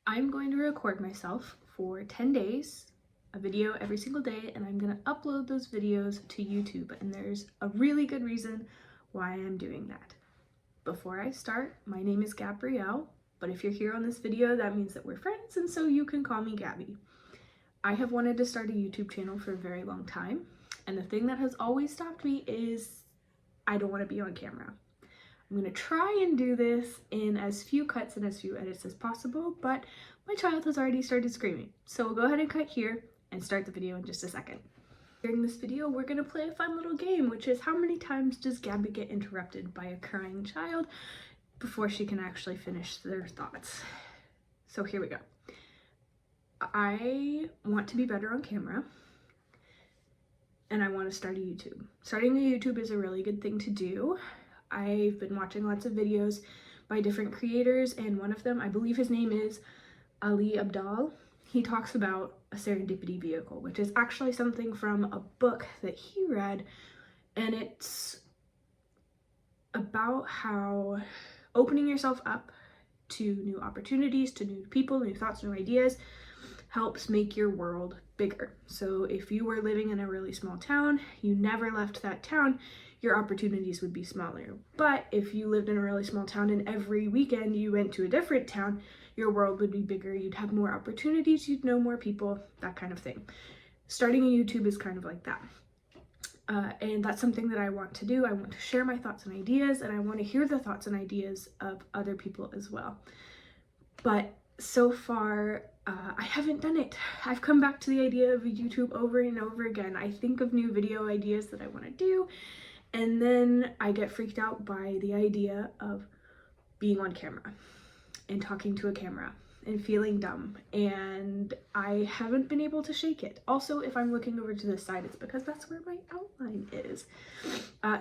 I'm going to record myself for 10 days, a video every single day, and I'm going to upload those videos to YouTube. And there's a really good reason why I'm doing that. Before I start, my name is Gabrielle, but if you're here on this video, that means that we're friends, and so you can call me Gabby. I have wanted to start a YouTube channel for a very long time, and the thing that has always stopped me is I don't want to be on camera. I'm going to try and do this in as few cuts and as few edits as possible, but my child has already started screaming. So we'll go ahead and cut here and start the video in just a second. During this video, we're going to play a fun little game, which is how many times does Gabby get interrupted by a crying child before she can actually finish their thoughts. So here we go. I want to be better on camera, and I want to start a YouTube. Starting a YouTube is a really good thing to do. I've been watching lots of videos by different creators, and one of them, I believe his name is Ali Abdal. He talks about a serendipity vehicle, which is actually something from a book that he read, and it's about how opening yourself up to new opportunities, to new people, new thoughts, new ideas helps make your world bigger. So if you were living in a really small town, you never left that town, your opportunities would be smaller. But if you lived in a really small town and every weekend you went to a different town, your world would be bigger. You'd have more opportunities, you'd know more people, that kind of thing. Starting a YouTube is kind of like that. And that's something that I want to do. I want to share my thoughts and ideas, and I want to hear the thoughts and ideas of other people as well. But so far, I haven't done it. I've come back to the idea of YouTube over and over again. I think of new video ideas that I want to do, and then I get freaked out by the idea of being on camera and talking to a camera and feeling dumb, and I haven't been able to shake it. Also, if I'm looking over to the side, it's because that's where my outline is.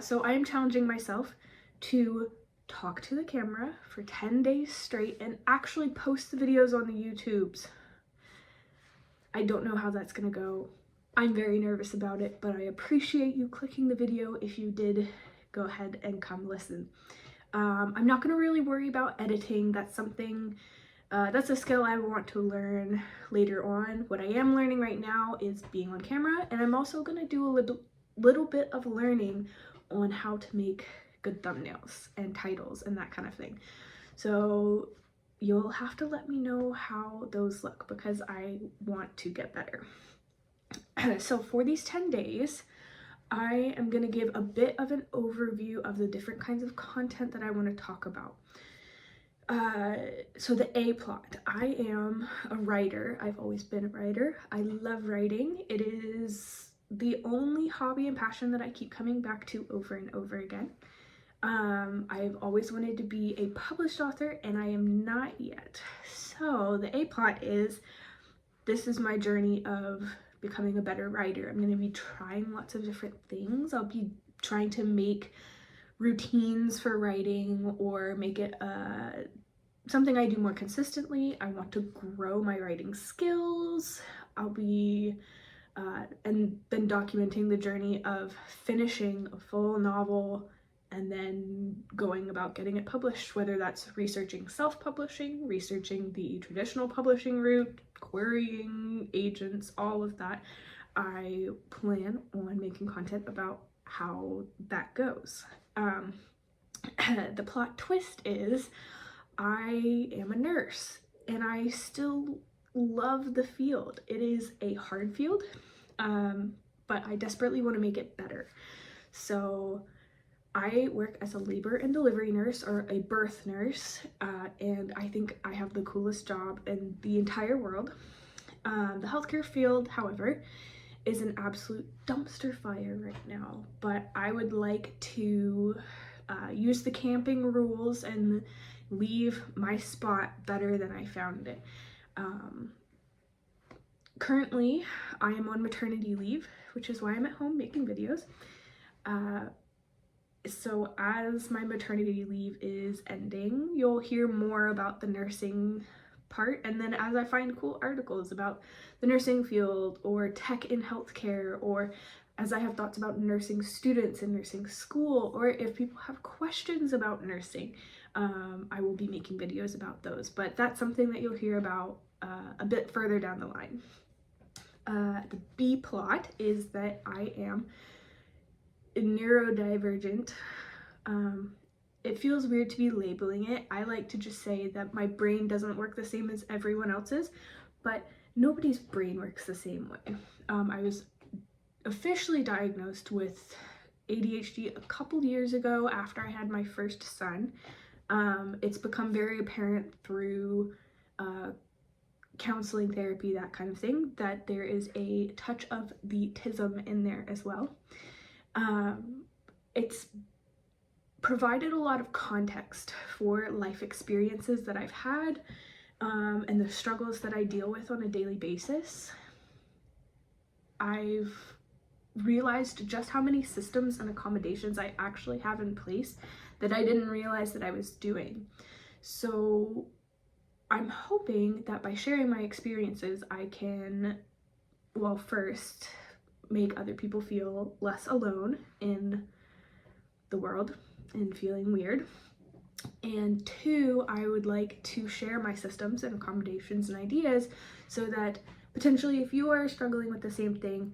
So I am challenging myself to talk to the camera for 10 days straight and actually post the videos on the YouTubes. I don't know how that's gonna go. I'm very nervous about it, but I appreciate you clicking the video. If you did, go ahead and come listen. I'm not gonna really worry about editing. That's something, that's a skill I want to learn later on. What I am learning right now is being on camera, and I'm also gonna do a little bit of learning on how to make good thumbnails and titles and that kind of thing. So you'll have to let me know how those look, because I want to get better. So for these 10 days, I am going to give a bit of an overview of the different kinds of content that I want to talk about. So the A plot. I am a writer. I've always been a writer. I love writing. It is the only hobby and passion that I keep coming back to over and over again. I've always wanted to be a published author, and I am not yet. So the A plot is, this is my journey of becoming a better writer. I'm going to be trying lots of different things. I'll be trying to make routines for writing, or make it something I do more consistently. I want to grow my writing skills. I'll be and then documenting the journey of finishing a full novel and then going about getting it published, whether that's researching self-publishing, researching the traditional publishing route, querying agents, all of that. I plan on making content about how that goes. The plot twist is I am a nurse, and I still love the field. It is a hard field, but I desperately want to make it better. So I work as a labor and delivery nurse, or a birth nurse, and I think I have the coolest job in the entire world. The healthcare field, however, is an absolute dumpster fire right now, but I would like to use the camping rules and leave my spot better than I found it. Currently, I am on maternity leave, which is why I'm at home making videos. So as my maternity leave is ending, you'll hear more about the nursing part, and then as I find cool articles about the nursing field or tech in healthcare, or as I have thoughts about nursing students in nursing school, or if people have questions about nursing, I will be making videos about those, but that's something that you'll hear about a bit further down the line. The B plot is that I am neurodivergent. It feels weird to be labeling it. I like to just say that my brain doesn't work the same as everyone else's, but nobody's brain works the same way. I was officially diagnosed with ADHD a couple years ago after I had my first son. It's become very apparent through counseling, therapy, that kind of thing, that there is a touch of the autism in there as well. It's provided a lot of context for life experiences that I've had, and the struggles that I deal with on a daily basis. I've realized just how many systems and accommodations I actually have in place that I didn't realize that I was doing. So I'm hoping that by sharing my experiences, I can, well, first, make other people feel less alone in the world and feeling weird. And two, I would like to share my systems and accommodations and ideas so that potentially if you are struggling with the same thing,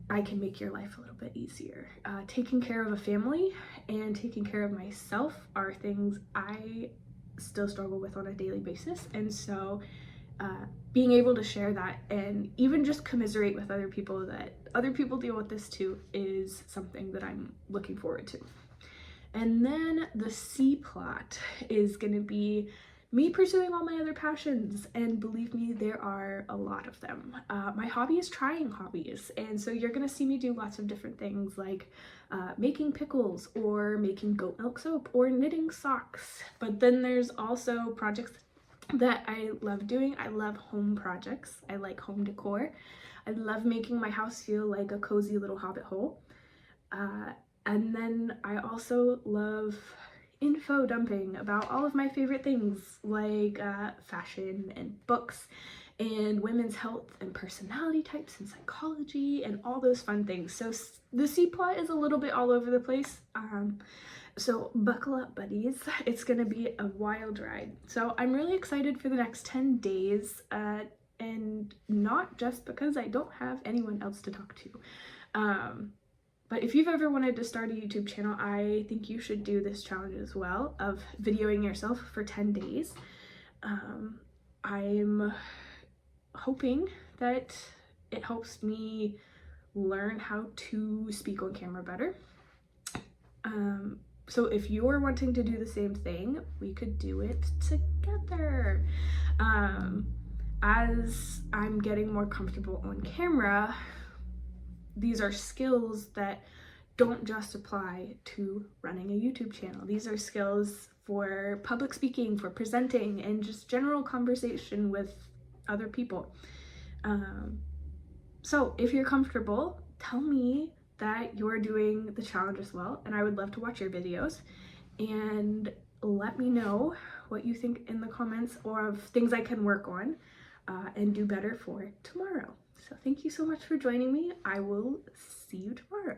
I can make your life a little bit easier. Taking care of a family and taking care of myself are things I still struggle with on a daily basis, and so being able to share that and even just commiserate with other people that other people deal with this too is something that I'm looking forward to. And then the C plot is going to be me pursuing all my other passions, and believe me, there are a lot of them. My hobby is trying hobbies, and so you're gonna see me do lots of different things like making pickles or making goat milk soap or knitting socks. But then there's also projects that I love doing. I love home projects. I like home decor. I love making my house feel like a cozy little hobbit hole. And then I also love info dumping about all of my favorite things like fashion and books and women's health and personality types and psychology and all those fun things. So the C plot is a little bit all over the place. So buckle up, buddies. It's gonna be a wild ride. So I'm really excited for the next 10 days, and not just because I don't have anyone else to talk to. But if you've ever wanted to start a YouTube channel, I think you should do this challenge as well, of videoing yourself for 10 days. I'm hoping that it helps me learn how to speak on camera better. So if you're wanting to do the same thing, we could do it together. As I'm getting more comfortable on camera, these are skills that don't just apply to running a YouTube channel. These are skills for public speaking, for presenting, and just general conversation with other people. So if you're comfortable, tell me that you're doing the challenge as well, and I would love to watch your videos. And let me know what you think in the comments, or of things I can work on and do better for tomorrow. So thank you so much for joining me. I will see you tomorrow.